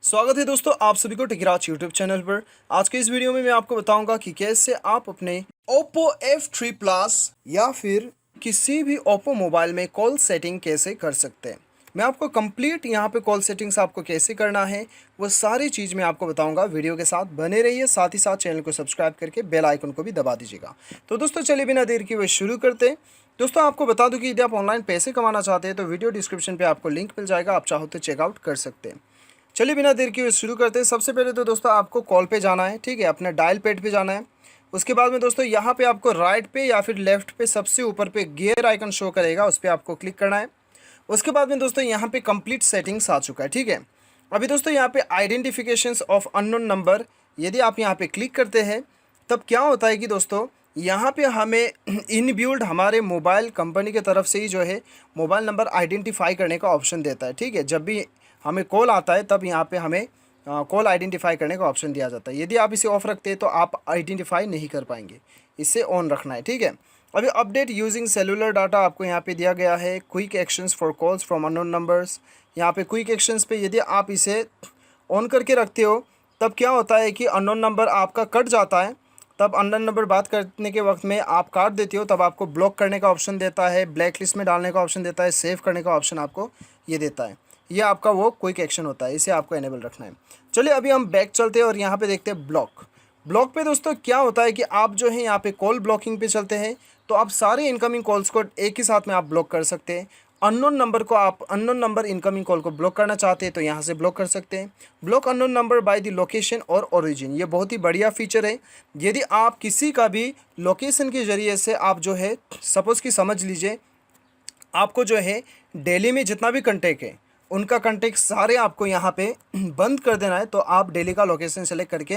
स्वागत है दोस्तों आप सभी को टिकराज यूट्यूब चैनल पर। आज के इस वीडियो में मैं आपको बताऊंगा कि कैसे आप अपने Oppo F3 Plus या फिर किसी भी Oppo मोबाइल में कॉल सेटिंग कैसे कर सकते हैं। मैं आपको कंप्लीट यहाँ पे कॉल सेटिंग्स आपको कैसे करना है वो सारी चीज़ मैं आपको बताऊंगा। वीडियो के साथ बने रहिए, साथ ही साथ चैनल को सब्सक्राइब करके बेल आइकन को भी दबा दीजिएगा। तो दोस्तों चलिए बिना देर के हुए शुरू करते हैं। दोस्तों आपको बता दूं कि यदि आप ऑनलाइन पैसे कमाना चाहते हैं तो वीडियो डिस्क्रिप्शन पे आपको लिंक मिल जाएगा, आप चाहो तो चेकआउट कर सकते हैं। चलिए बिना देर किए शुरू करते हैं। सबसे पहले तो दोस्तों आपको कॉल पे जाना है, ठीक है, अपने डायल पैड पे जाना है। उसके बाद में दोस्तों यहाँ पे आपको राइट पे या फिर लेफ्ट पे सबसे ऊपर पे गियर आइकन शो करेगा, उस पर आपको क्लिक करना है। उसके बाद में दोस्तों यहाँ पे कंप्लीट सेटिंग्स आ चुका है, ठीक है। अभी दोस्तों यहाँ पे आइडेंटिफिकेशंस ऑफ अननोन नंबर, यदि आप यहाँ पे क्लिक करते हैं तब क्या होता है कि दोस्तों यहाँ पे हमें इनबिल्ट हमारे मोबाइल कंपनी की तरफ से ही जो है मोबाइल नंबर आइडेंटिफाई करने का ऑप्शन देता है, ठीक है। जब भी हमें कॉल आता है तब यहाँ पे हमें कॉल आइडेंटिफाई करने का ऑप्शन दिया जाता है। यदि आप इसे ऑफ रखते हैं तो आप आइडेंटिफाई नहीं कर पाएंगे, इसे ऑन रखना है, ठीक है। अभी अपडेट यूजिंग सेलुलर डाटा आपको यहाँ पे दिया गया है। Quick actions for calls from unknown numbers, यहाँ पे क्विक एक्शंस पे यदि आप इसे ऑन करके रखते हो तब क्या होता है कि अननोन नंबर आपका कट जाता है। तब अननोन नंबर बात करने के वक्त में आप काट देते हो तब आपको ब्लॉक करने का ऑप्शन देता है, ब्लैक लिस्ट में डालने का ऑप्शन देता है, सेव करने का ऑप्शन आपको ये देता है। ये आपका वो क्विक एक्शन होता है, इसे आपको इनेबल रखना है। चलिए अभी हम बैक चलते हैं और यहाँ पे देखते हैं ब्लॉक। ब्लॉक पे दोस्तों क्या होता है कि आप जो है यहाँ पे कॉल ब्लॉकिंग पे चलते हैं तो आप सारे इनकमिंग कॉल्स को एक ही साथ में आप ब्लॉक कर सकते हैं। अननोन नंबर इनकमिंग कॉल को ब्लॉक करना चाहते हैं तो यहाँ से ब्लॉक कर सकते हैं। Block unknown number by the location और ओरिजिन, ये बहुत ही बढ़िया फीचर है। यदि आप किसी का भी लोकेशन के ज़रिए से आप जो है सपोज़ कि समझ लीजिए आपको जो है दिल्ली में जितना भी कंटेक्ट है उनका कंटेक्ट सारे आपको यहाँ पे बंद कर देना है, तो आप दिल्ली का लोकेशन सेलेक्ट करके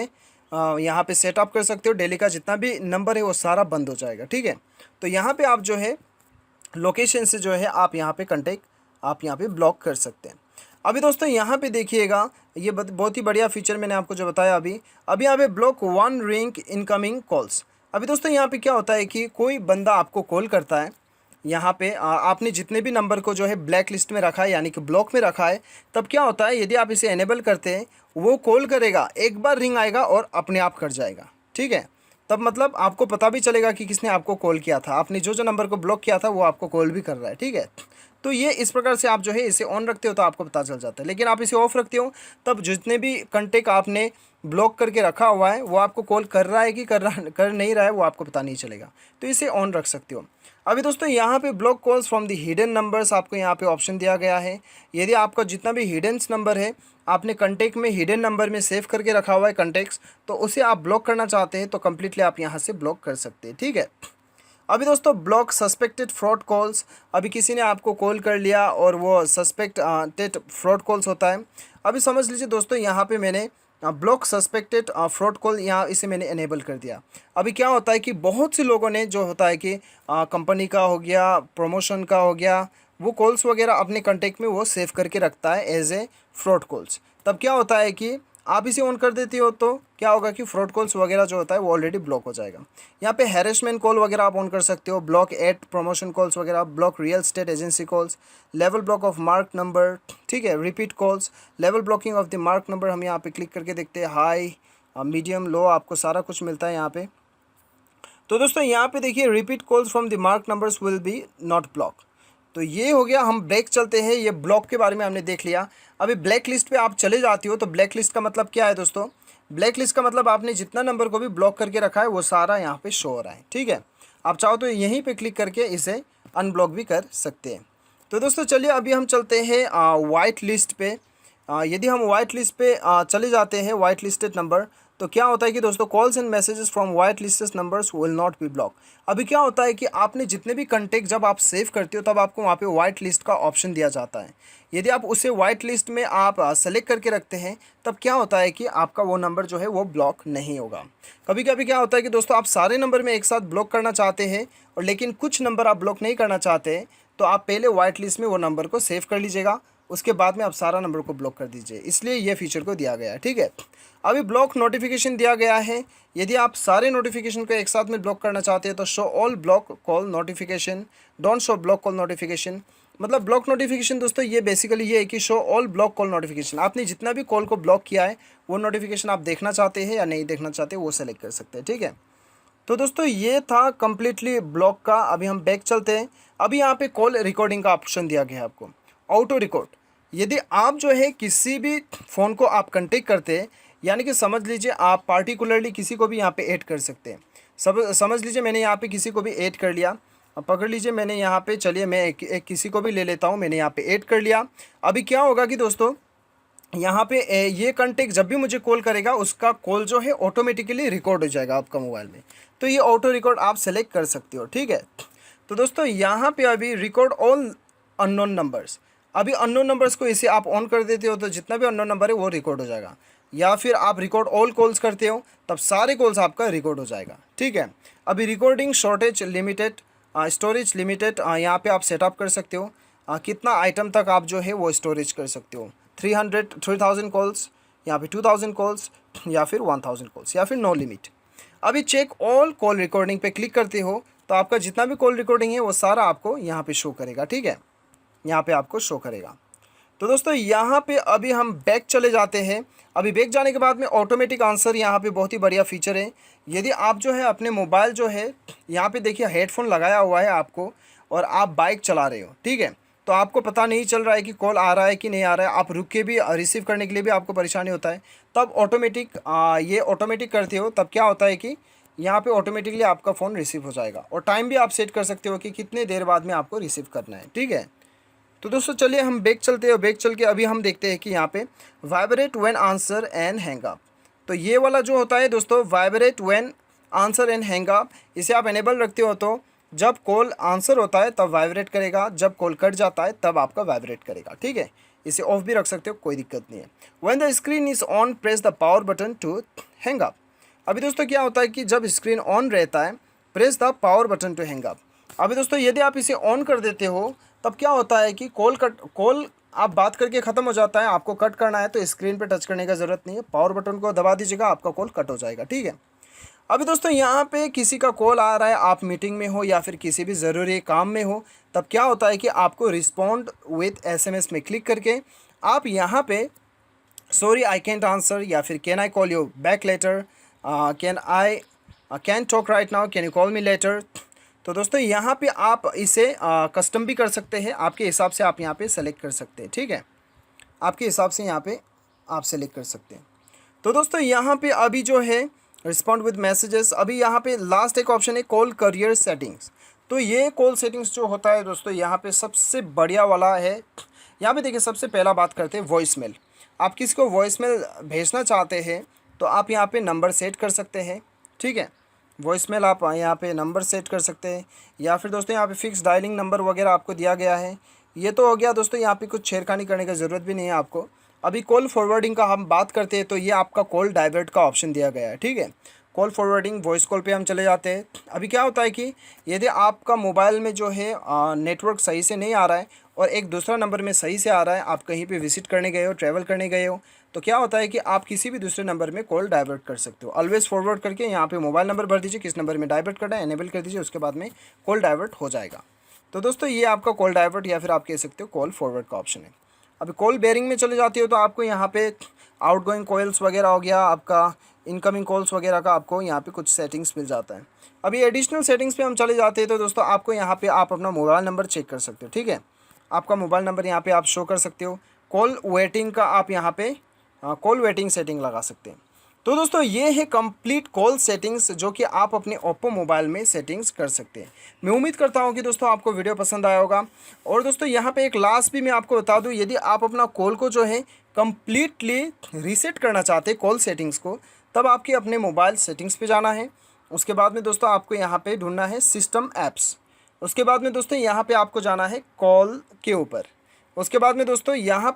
यहाँ पे सेटअप कर सकते हो। दिल्ली का जितना भी नंबर है वो सारा बंद हो जाएगा, ठीक है। तो यहाँ पे आप जो है लोकेशन से जो है आप यहाँ पे कंटेक्ट आप यहाँ पे ब्लॉक कर सकते हैं। अभी दोस्तों यहाँ पे देखिएगा, ये बहुत ही बढ़िया फीचर मैंने आपको जो बताया अभी यहाँ पे block one ring incoming calls. अभी दोस्तों यहाँ पे क्या होता है कि कोई बंदा आपको कॉल करता है, यहाँ पे आपने जितने भी नंबर को जो है ब्लैक लिस्ट में रखा है यानी कि ब्लॉक में रखा है, तब क्या होता है यदि आप इसे एनेबल करते हैं वो कॉल करेगा, एक बार रिंग आएगा और अपने आप कट जाएगा, ठीक है। तब मतलब आपको पता भी चलेगा कि किसने आपको कॉल किया था, आपने जो नंबर को ब्लॉक किया था वो आपको कॉल भी कर रहा है, ठीक है। तो ये इस प्रकार से आप जो है इसे ऑन रखते हो तो आपको पता चल जाता है। लेकिन आप इसे ऑफ रखते हो तब जितने भी कंटेक्ट आपने ब्लॉक करके रखा हुआ है वो आपको कॉल कर रहा है कि कर नहीं रहा है वो आपको पता नहीं चलेगा, तो इसे ऑन रख सकते हो। अभी दोस्तों यहाँ पे block calls from the hidden numbers आपको यहाँ पे ऑप्शन दिया गया है। यदि आपका जितना भी हिडन नंबर है आपने कंटेक्ट में हिडन नंबर में सेव करके रखा हुआ है कंटेक्ट्स, तो उसे आप ब्लॉक करना चाहते हैं तो कम्प्लीटली आप यहाँ से ब्लॉक कर सकते हैं, ठीक है। अभी दोस्तों ब्लॉक सस्पेक्टेड फ्रॉड कॉल्स, अभी किसी ने आपको कॉल कर लिया और वो सस्पेक्टेड फ्रॉड कॉल्स होता है। अभी समझ लीजिए दोस्तों यहाँ पे मैंने ब्लॉक सस्पेक्टेड फ्रॉड कॉल यहाँ इसे मैंने इनेबल कर दिया। अभी क्या होता है कि बहुत से लोगों ने जो होता है कि कंपनी का हो गया, प्रमोशन का हो गया, वो कॉल्स वगैरह अपने कॉन्टेक्ट में वो सेव करके रखता है एज ए फ्रॉड कॉल्स। तब क्या होता है कि आप इसे ऑन कर देते हो तो क्या होगा कि फ्रॉड कॉल्स वगैरह जो होता है वो ऑलरेडी ब्लॉक हो जाएगा। यहाँ पे हैरेसमेंट कॉल वगैरह आप ऑन कर सकते हो, ब्लॉक एड प्रमोशन कॉल्स वगैरह, block real estate agency calls, level block of mark number, ठीक है, repeat calls, level blocking of the mark number. हम यहाँ पे क्लिक करके देखते हैं, हाई मीडियम लो आपको सारा कुछ मिलता है यहाँ पे। तो दोस्तों यहाँ पे देखिए repeat calls from the mark numbers will be not block. तो ये हो गया, हम ब्लैक चलते हैं। ये ब्लॉक के बारे में हमने देख लिया। अभी ब्लैक लिस्ट पे आप चले जाती हो तो ब्लैक लिस्ट का मतलब क्या है दोस्तों, ब्लैक लिस्ट का मतलब आपने जितना नंबर को भी ब्लॉक करके रखा है वो सारा यहाँ पे शो हो रहा है, ठीक है। आप चाहो तो यहीं पे क्लिक करके इसे अनब्लॉक भी कर सकते हैं। तो दोस्तों चलिए अभी हम चलते हैं वाइट लिस्ट पे। यदि हम वाइट लिस्ट पे चले जाते हैं, वाइट लिस्टेड नंबर, तो क्या होता है कि दोस्तों calls and messages from white listed numbers will not be block. अभी क्या होता है कि आपने जितने भी कंटेक्ट जब आप सेव करते हो तब आपको वहाँ पे वाइट लिस्ट का ऑप्शन दिया जाता है। यदि आप उसे वाइट लिस्ट में आप सेलेक्ट करके रखते हैं तब क्या होता है कि आपका वो नंबर जो है वो ब्लॉक नहीं होगा। कभी कभी क्या होता है कि दोस्तों आप सारे नंबर में एक साथ ब्लॉक करना चाहते हैं और लेकिन कुछ नंबर आप ब्लॉक नहीं करना चाहते, तो आप पहले वाइट लिस्ट में वो नंबर को सेव कर लीजिएगा, उसके बाद में आप सारा नंबर को ब्लॉक कर दीजिए, इसलिए ये फीचर को दिया गया है, ठीक है। अभी ब्लॉक नोटिफिकेशन दिया गया है। यदि आप सारे नोटिफिकेशन को एक साथ में ब्लॉक करना चाहते हैं तो show all block call notification, don't show block call notification. मतलब ब्लॉक नोटिफिकेशन दोस्तों ये बेसिकली ये है कि show all block call notification, आपने जितना भी कॉल को ब्लॉक किया है वो नोटिफिकेशन आप देखना चाहते हैं या नहीं देखना चाहते वो सेलेक्ट कर सकते हैं, ठीक है। तो दोस्तों ये था कम्प्लीटली ब्लॉक का। अभी हम बैक चलते हैं। अभी यहाँ पे कॉल रिकॉर्डिंग का ऑप्शन दिया गया है आपको, ऑटो रिकॉर्ड। यदि आप जो है किसी भी फ़ोन को आप कंटेक्ट करते हैं, यानी कि समझ लीजिए आप पार्टिकुलरली किसी को भी यहाँ पे ऐड कर सकते हैं। समझ लीजिए मैंने यहाँ पे किसी को भी ऐड कर लिया। अब पकड़ लीजिए मैंने यहाँ पे, चलिए मैं एक किसी को भी ले लेता हूँ, मैंने यहाँ पे ऐड कर लिया। अभी क्या होगा कि दोस्तों यहाँ पे ये कॉन्टेक्ट जब भी मुझे कॉल करेगा उसका कॉल जो है ऑटोमेटिकली रिकॉर्ड हो जाएगा आपका मोबाइल में। तो ये ऑटो रिकॉर्ड आप सेलेक्ट कर सकते हो, ठीक है। तो दोस्तों यहाँ पे अभी रिकॉर्ड ऑल अननोन नंबर्स, अभी अननोन नंबर्स को इसे आप ऑन कर देते हो तो जितना भी अननोन नंबर है वो रिकॉर्ड हो जाएगा। या फिर आप रिकॉर्ड ऑल कॉल्स करते हो तब सारे कॉल्स आपका रिकॉर्ड हो जाएगा, ठीक है। अभी recording shortage limited, storage limited यहाँ पे आप सेटअप कर सकते हो। कितना आइटम तक आप जो है वो स्टोरेज कर सकते हो, 3000 कॉल्स, यहाँ पे 2000 कॉल्स, या फिर 1000 कॉल्स, या फिर नो लिमिट। अभी चेक ऑल कॉल रिकॉर्डिंग पे क्लिक करते हो तो आपका जितना भी कॉल रिकॉर्डिंग है वो सारा आपको यहाँ पे शो करेगा, ठीक है। यहाँ पे आपको शो करेगा। तो दोस्तों यहाँ पे अभी हम बैक चले जाते हैं। अभी बैक जाने के बाद में ऑटोमेटिक आंसर यहाँ पे बहुत ही बढ़िया फीचर है। यदि आप जो है अपने मोबाइल जो है यहाँ पे देखिए हेडफोन लगाया हुआ है आपको और आप बाइक चला रहे हो, ठीक है, तो आपको पता नहीं चल रहा है कि कॉल आ रहा है कि नहीं आ रहा है, आप रुक के भी रिसीव करने के लिए भी आपको परेशानी होता है, तब ऑटोमेटिक ये ऑटोमेटिक करते हो तब क्या होता है कि यहाँ पे ऑटोमेटिकली आपका फ़ोन रिसीव हो जाएगा। और टाइम भी आप सेट कर सकते हो कि कितने देर बाद में आपको रिसीव करना है, ठीक है। तो दोस्तों चलिए हम बैक चलते हैं। बैक चल के अभी हम देखते हैं कि यहाँ पे vibrate when answer and hang up. तो ये वाला जो होता है दोस्तों vibrate when answer and hang up, इसे आप एनेबल रखते हो तो जब कॉल आंसर होता है तब वाइब्रेट करेगा, जब कॉल कट जाता है तब आपका वाइब्रेट करेगा, ठीक है। इसे ऑफ भी रख सकते हो, कोई दिक्कत नहीं है। When the screen is on press the power button to hang up. अभी दोस्तों क्या होता है कि जब स्क्रीन ऑन रहता है press the power button to hang up. अभी दोस्तों यदि आप इसे ऑन कर देते हो तब क्या होता है कि कॉल आप बात करके ख़त्म हो जाता है, आपको कट करना है तो स्क्रीन पे टच करने का ज़रूरत नहीं है, पावर बटन को दबा दीजिएगा, आपका कॉल कट हो जाएगा, ठीक है। अभी दोस्तों यहाँ पे किसी का कॉल आ रहा है, आप मीटिंग में हो या फिर किसी भी ज़रूरी काम में हो, तब क्या होता है कि आपको रिस्पॉन्ड विथ SMS में क्लिक करके आप यहाँ पे सॉरी आई कैंट आंसर या फिर can I call you back later, can talk right now, can you call me later. तो दोस्तों यहाँ पे आप इसे कस्टम भी कर सकते हैं, आपके हिसाब से आप यहाँ पे सेलेक्ट कर सकते हैं, ठीक है। आपके हिसाब से यहाँ पे आप सेलेक्ट कर सकते हैं। तो दोस्तों यहाँ पे अभी जो है रिस्पॉन्ड विद मैसेजेस, अभी यहाँ पे लास्ट एक ऑप्शन है कॉल करियर सेटिंग्स। तो ये कॉल सेटिंग्स जो होता है दोस्तों यहाँ पे सबसे बढ़िया वाला है। यहाँ पे देखिए सबसे पहला बात करते हैं वॉइस मेल। आप किसी को वॉइस मेल भेजना चाहते हैं तो आप यहाँ पे नंबर सेट कर सकते हैं, ठीक है। वॉइस मेल आप यहाँ पे नंबर सेट कर सकते हैं, या फिर दोस्तों यहाँ पे फिक्स डायलिंग नंबर वगैरह आपको दिया गया है। ये तो हो गया दोस्तों, यहाँ पे कुछ छेड़खानी करने की ज़रूरत भी नहीं है आपको। अभी कॉल फॉरवर्डिंग का हम बात करते हैं तो ये आपका कॉल डाइवर्ट का ऑप्शन दिया गया है, ठीक है। कॉल फॉरवर्डिंग वॉइस कॉल पे हम चले जाते हैं। अभी क्या होता है कि यदि आपका मोबाइल में जो है नेटवर्क सही से नहीं आ रहा है और एक दूसरा नंबर में सही से आ रहा है, आप कहीं पे विजिट करने गए हो, ट्रैवल करने गए हो, तो क्या होता है कि आप किसी भी दूसरे नंबर में कॉल डाइवर्ट कर सकते हो। ऑलवेज फॉरवर्ड करके यहाँ पे मोबाइल नंबर भर दीजिए, किस नंबर में डाइवर्ट करना है एनेबल कर दीजिए, उसके बाद में कॉल डाइवर्ट हो जाएगा। तो दोस्तों ये आपका कॉल डाइवर्ट या फिर आप कह सकते हो कॉल फॉरवर्ड का ऑप्शन है। अभी कॉल बेयरिंग में चले जाती हो तो आपको यहाँ पे आउटगोइंग कॉल्स वगैरह हो गया, आपका इनकमिंग कॉल्स वगैरह का आपको यहाँ पे कुछ सेटिंग्स मिल जाता है। अभी एडिशनल सेटिंग्स पे हम चले जाते हैं तो दोस्तों आपको यहाँ पे आप अपना मोबाइल नंबर चेक कर सकते हो, ठीक है। आपका मोबाइल नंबर यहाँ पे आप शो कर सकते हो। कॉल वेटिंग का आप यहाँ पे कॉल वेटिंग सेटिंग लगा सकते हैं। तो दोस्तों ये है कंप्लीट कॉल सेटिंग्स जो कि आप अपने ओप्पो मोबाइल में सेटिंग्स कर सकते हैं। मैं उम्मीद करता हूं कि दोस्तों आपको वीडियो पसंद आया होगा। और दोस्तों यहां पे एक लास्ट भी मैं आपको बता दूं, यदि आप अपना कॉल को जो है कंप्लीटली रीसेट करना चाहते हैं कॉल सेटिंग्स को, तब आपके अपने मोबाइल सेटिंग्स पे जाना है। उसके बाद में दोस्तों आपको यहाँ पे ढूंढना है सिस्टम ऐप्स। उसके बाद में दोस्तों यहाँ पे आपको जाना है कॉल के ऊपर। उसके बाद में दोस्तों यहाँ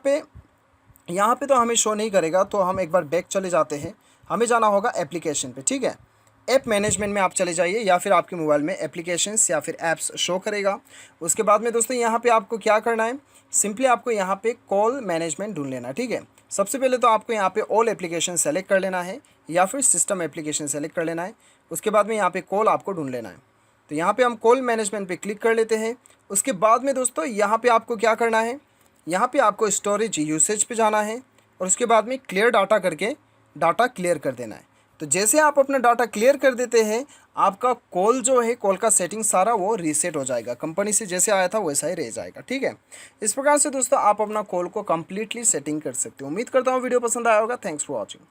पे तो हमें शो नहीं करेगा, तो हम एक बार बैक चले जाते हैं। हमें जाना होगा एप्लीकेशन पे, ठीक है। ऐप मैनेजमेंट में आप चले जाइए या फिर आपके मोबाइल में एप्लीकेशंस या फिर ऐप्स शो करेगा। उसके बाद में दोस्तों यहाँ पे आपको क्या करना है, सिंपली आपको यहाँ पे कॉल मैनेजमेंट ढूंढ लेना है, ठीक है। सबसे पहले तो आपको यहाँ पे ऑल एप्लीकेशन सेलेक्ट कर लेना है या फिर सिस्टम एप्लीकेशन सेलेक्ट कर लेना है। उसके बाद में यहाँ पे कॉल आपको ढूंढ लेना है। तो यहाँ पे हम कॉल मैनेजमेंट पे क्लिक कर लेते हैं। उसके बाद में दोस्तों यहाँ पे आपको क्या करना है, यहाँ पे आपको स्टोरेज यूसेज पे जाना है और उसके बाद में क्लियर डाटा करके डाटा क्लियर कर देना है। तो जैसे आप अपना डाटा क्लियर कर देते हैं, आपका कॉल जो है, कॉल का सेटिंग सारा वो रीसेट हो जाएगा, कंपनी से जैसे आया था वैसा ही रह जाएगा। ठीक है, इस प्रकार से दोस्तों आप अपना कॉल को कम्प्लीटली सेटिंग कर सकते हो। उम्मीद करता हूँ वीडियो पसंद आया होगा। Thanks for watching.